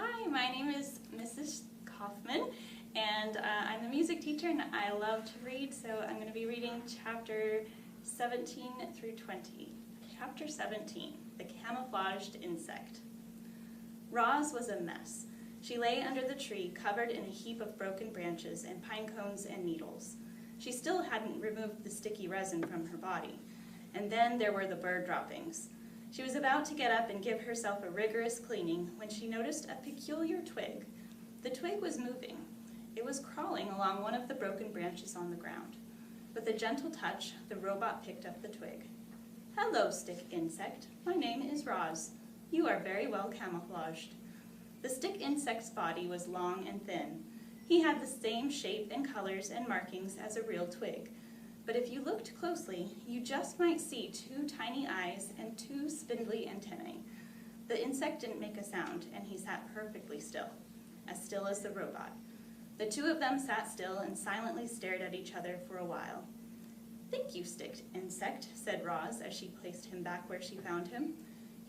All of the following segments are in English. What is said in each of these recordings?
Hi, my name is Mrs. Kaufman, and I'm a music teacher and I love to read, so I'm going to be reading chapter 17 through 20. Chapter 17, The Camouflaged Insect. Roz was a mess. She lay under the tree, covered in a heap of broken branches and pine cones and needles. She still hadn't removed the sticky resin from her body. And then there were the bird droppings. She was about to get up and give herself a rigorous cleaning when she noticed a peculiar twig. The twig was moving. It was crawling along one of the broken branches on the ground. With a gentle touch, the robot picked up the twig. "Hello, stick insect. My name is Roz. You are very well camouflaged." The stick insect's body was long and thin. He had the same shape and colors and markings as a real twig. But if you looked closely, you just might see two tiny eyes and two spindly antennae. The insect didn't make a sound, and he sat perfectly still as the robot. The two of them sat still and silently stared at each other for a while. "Thank you, stick insect," said Roz as she placed him back where she found him.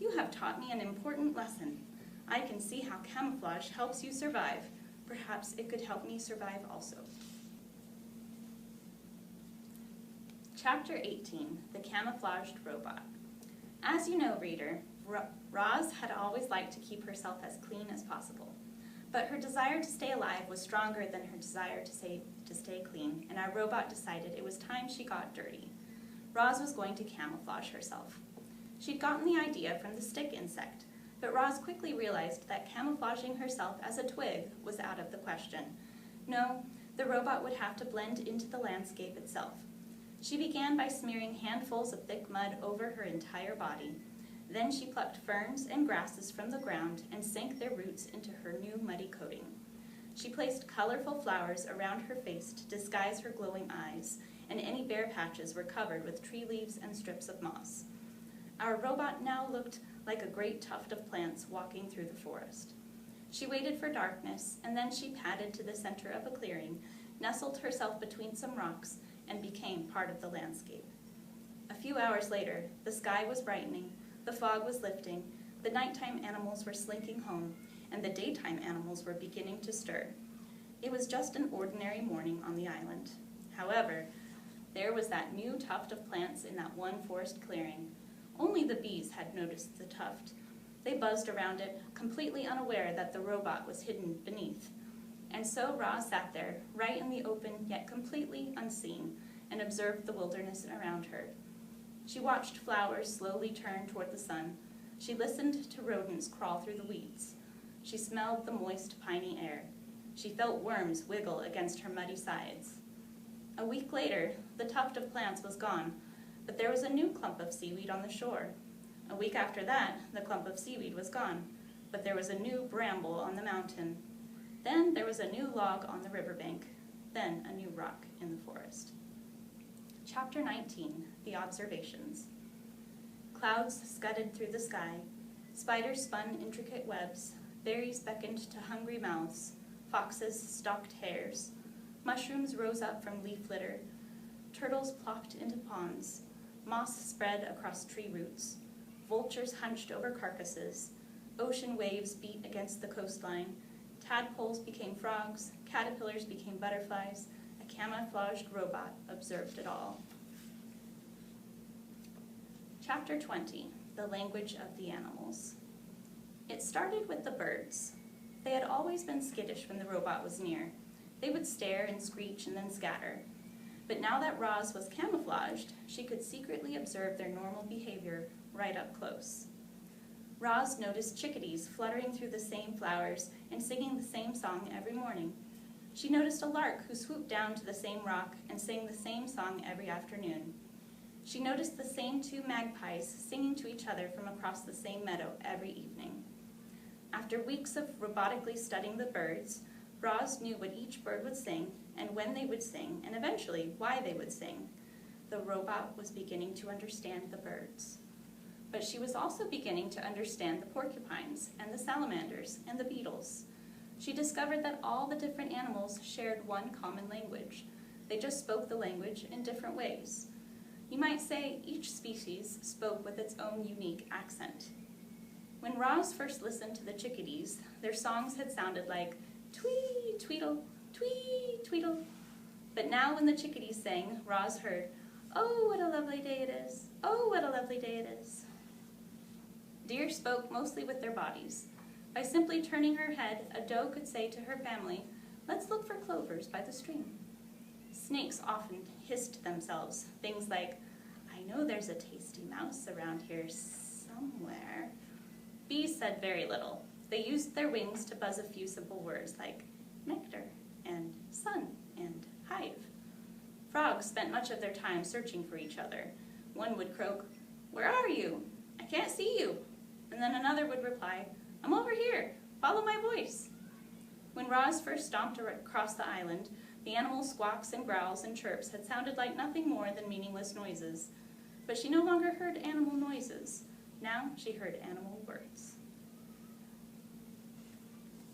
"You have taught me an important lesson. I can see how camouflage helps you survive. Perhaps it could help me survive also." Chapter 18, The Camouflaged Robot. As you know, reader, Roz had always liked to keep herself as clean as possible. But her desire to stay alive was stronger than her desire to stay clean, and our robot decided it was time she got dirty. Roz was going to camouflage herself. She'd gotten the idea from the stick insect, but Roz quickly realized that camouflaging herself as a twig was out of the question. No, the robot would have to blend into the landscape itself. She began by smearing handfuls of thick mud over her entire body. Then she plucked ferns and grasses from the ground and sank their roots into her new muddy coating. She placed colorful flowers around her face to disguise her glowing eyes, and any bare patches were covered with tree leaves and strips of moss. Our robot now looked like a great tuft of plants walking through the forest. She waited for darkness, and then she padded to the center of a clearing, nestled herself between some rocks, and became part of the landscape. A few hours later, the sky was brightening, the fog was lifting, the nighttime animals were slinking home, and the daytime animals were beginning to stir. It was just an ordinary morning on the island. However, there was that new tuft of plants in that one forest clearing. Only the bees had noticed the tuft. They buzzed around it, completely unaware that the robot was hidden beneath. And so Roz sat there, right in the open, yet completely unseen, and observed the wilderness around her. She watched flowers slowly turn toward the sun. She listened to rodents crawl through the weeds. She smelled the moist, piney air. She felt worms wiggle against her muddy sides. A week later, the tuft of plants was gone, but there was a new clump of seaweed on the shore. A week after that, the clump of seaweed was gone, but there was a new bramble on the mountain. Then there was a new log on the riverbank, then a new rock in the forest. Chapter 19, The Observations. Clouds scudded through the sky, spiders spun intricate webs, berries beckoned to hungry mouths, foxes stalked hares, mushrooms rose up from leaf litter, turtles plopped into ponds, moss spread across tree roots, vultures hunched over carcasses, ocean waves beat against the coastline, tadpoles became frogs, caterpillars became butterflies. A camouflaged robot observed it all. Chapter 20, The Language of the Animals. It started with the birds. They had always been skittish when the robot was near. They would stare and screech and then scatter. But now that Roz was camouflaged, she could secretly observe their normal behavior right up close. Roz noticed chickadees fluttering through the same flowers and singing the same song every morning. She noticed a lark who swooped down to the same rock and sang the same song every afternoon. She noticed the same two magpies singing to each other from across the same meadow every evening. After weeks of robotically studying the birds, Roz knew what each bird would sing and when they would sing, and eventually why they would sing. The robot was beginning to understand the birds. But she was also beginning to understand the porcupines and the salamanders and the beetles. She discovered that all the different animals shared one common language. They just spoke the language in different ways. You might say each species spoke with its own unique accent. When When Roz first listened to the chickadees, their songs had sounded like twee, tweedle, twee, tweedle. But now when the chickadees sang, Roz heard, "Oh, what a lovely day it is! Oh, what a lovely day it is!" Deer spoke mostly with their bodies. By simply turning her head, a doe could say to her family, "Let's look for clovers by the stream." Snakes often hissed to themselves, things like, "I know there's a tasty mouse around here somewhere." Bees said very little. They used their wings to buzz a few simple words like nectar and sun and hive. Frogs spent much of their time searching for each other. One would croak, "Where are you? I can't see you." And then another would reply, "I'm over here. Follow my voice." When Roz first stomped across the island, the animals' squawks and growls and chirps had sounded like nothing more than meaningless noises. But she no longer heard animal noises. Now she heard animal